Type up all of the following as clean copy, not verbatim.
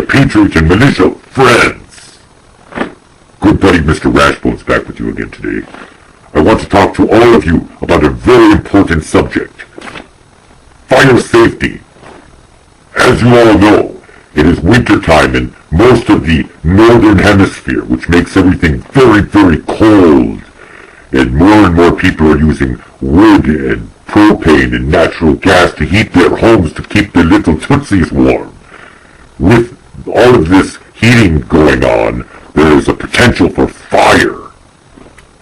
patriot and militia friends. Good buddy Mr. RashBone's back with you again today. I want to talk to all of you about a very important subject. Fire safety. As you all know, it is winter time in most of the northern hemisphere, which makes everything very, very cold. And more people are using wood and propane and natural gas to heat their homes to keep their little tootsies warm. With all of this heating going on, there is a potential for fire.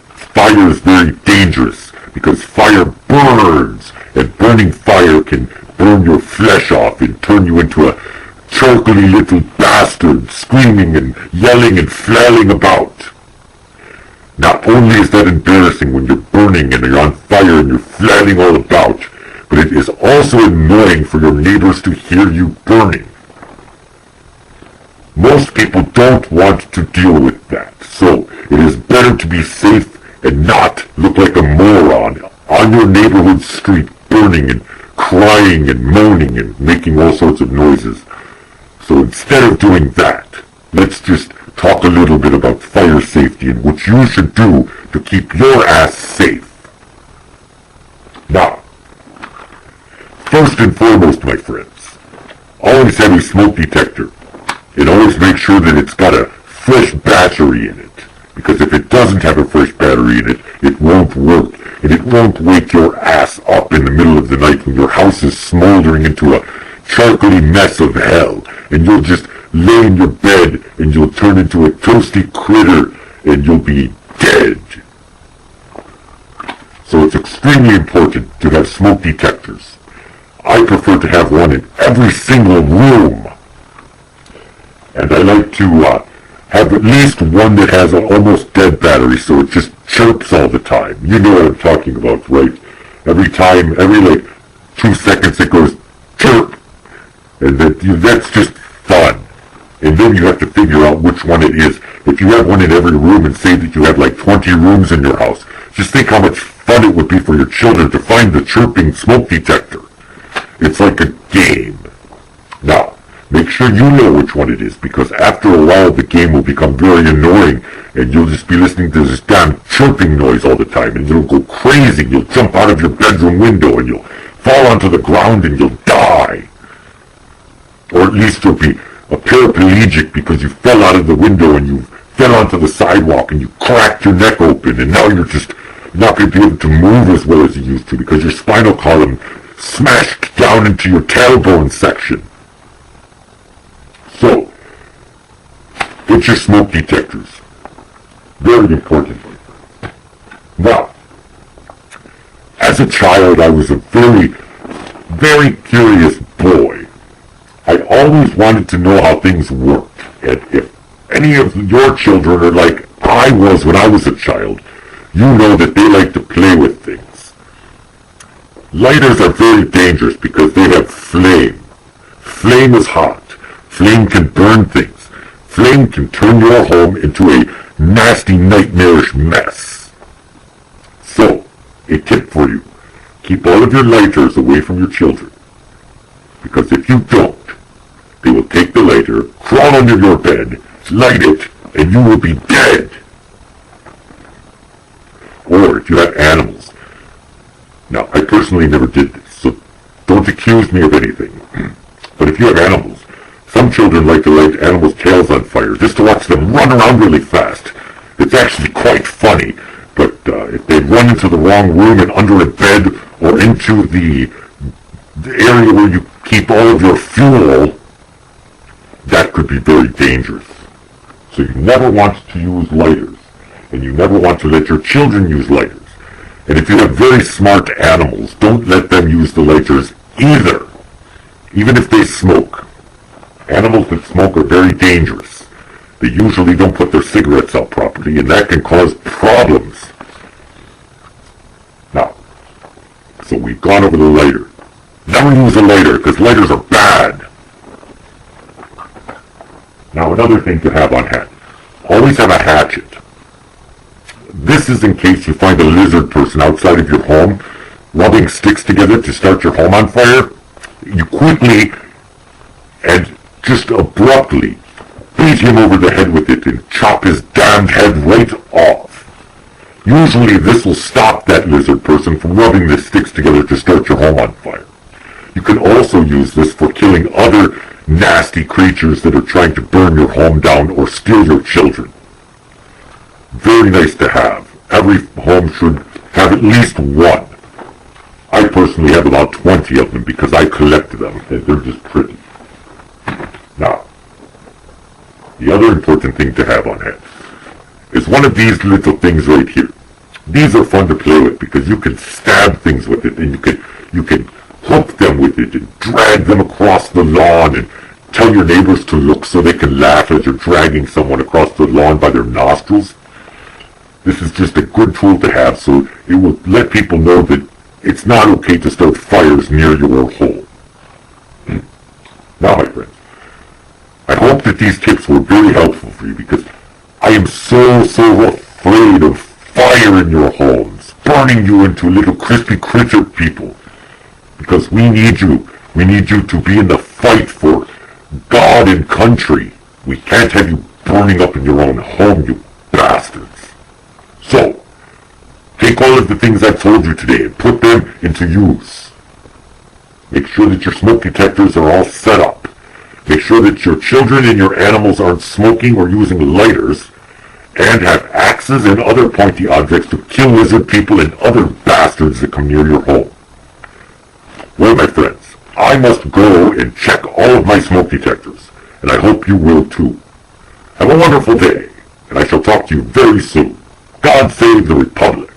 Fire is very dangerous because fire burns, and burning fire can burn your flesh off and turn you into a charcoaly little bastard screaming and yelling and flailing about. Not only is that embarrassing when you're burning and you're on fire and you're flailing all about, but it is also annoying for your neighbors to hear you burning. Most people don't want to deal with that, so it is better to be safe and not look like a moron on your neighborhood street burning and crying and moaning and making all sorts of noises. So instead of doing that, let's just talk a little bit about fire safety and what you should do to keep your ass safe. Now, first and foremost, my friends, always have a smoke detector. And always make sure that it's got a fresh battery in it. Because if it doesn't have a fresh battery in it, it won't work. And it won't wake your ass up in the middle of the night when your house is smoldering into a charcoaly mess of hell. And you'll just lay in your bed and you'll turn into a toasty critter and you'll be dead. So it's extremely important to have smoke detectors. I prefer to have one in every single room. And I like to have at least one that has an almost dead battery so it just chirps all the time. You know what I'm talking about, right? Every 2 seconds it goes chirp. And that's just fun. And then you have to figure out which one it is. If you have one in every room and say that you have like 20 rooms in your house, just think how much fun it would be for your children to find the chirping smoke detector. It's like a game. Now, make sure you know which one it is, because after a while the game will become very annoying, and you'll just be listening to this damn chirping noise all the time, and you'll go crazy. You'll jump out of your bedroom window, and you'll fall onto the ground, and you'll die. Or at least you'll be a paraplegic because you fell out of the window, and you fell onto the sidewalk, and you cracked your neck open, and now you're just not going to be able to move as well as you used to, because your spinal column smashed down into your tailbone section. So, get your smoke detectors. Very important. Now, as a child, I was a very, very curious boy. I always wanted to know how things worked. And if any of your children are like I was when I was a child, you know that they like to play with things. Lighters are very dangerous because they have flame. Flame is hot. Flame can burn things. Flame can turn your home into a nasty, nightmarish mess. So, a tip for you. Keep all of your lighters away from your children. Because if you don't, they will take the lighter, crawl under your bed, light it, and you will be dead. Or if you have animals. Now, I personally never did this, so don't accuse me of anything. But if you have animals, some children like to light animals' tails on fire just to watch them run around really fast. It's actually quite funny, but if they run into the wrong room and under a bed or into the area where you keep all of your fuel, that could be very dangerous. So you never want to use lighters, and you never want to let your children use lighters. And if you have very smart animals, don't let them use the lighters either, even if they smoke. Animals that smoke are very dangerous. They usually don't put their cigarettes out properly, and that can cause problems. Now, so we've gone over the lighter. Never use a lighter, because lighters are bad. Now, another thing to have on hand. Always have a hatchet. This is in case you find a lizard person outside of your home, rubbing sticks together to start your home on fire. You quickly and just abruptly beat him over the head with it and chop his damned head right off. Usually this will stop that lizard person from rubbing the sticks together to start your home on fire. You can also use this for killing other nasty creatures that are trying to burn your home down or steal your children. Very nice to have. Every home should have at least one. I personally have about 20 of them because I collect them, and they're just pretty. Now, the other important thing to have on hand is one of these little things right here. These are fun to play with because you can stab things with it, and you can hook them with it and drag them across the lawn and tell your neighbors to look so they can laugh as you're dragging someone across the lawn by their nostrils. This is just a good tool to have, so it will let people know that it's not okay to start fires near your home. Now, my friends, I hope that these tips were very helpful for you because I am so afraid of fire in your homes, burning you into little crispy critter people. Because we need you. We need you to be in the fight for God and country. We can't have you burning up in your own home, you bastards. So, take all of the things I've told you today and put them into use. Make sure that your smoke detectors are all set up. Make sure that your children and your animals aren't smoking or using lighters, and have axes and other pointy objects to kill lizard people and other bastards that come near your home. Well, my friends, I must go and check all of my smoke detectors, and I hope you will too. Have a wonderful day, and I shall talk to you very soon. God save the Republic.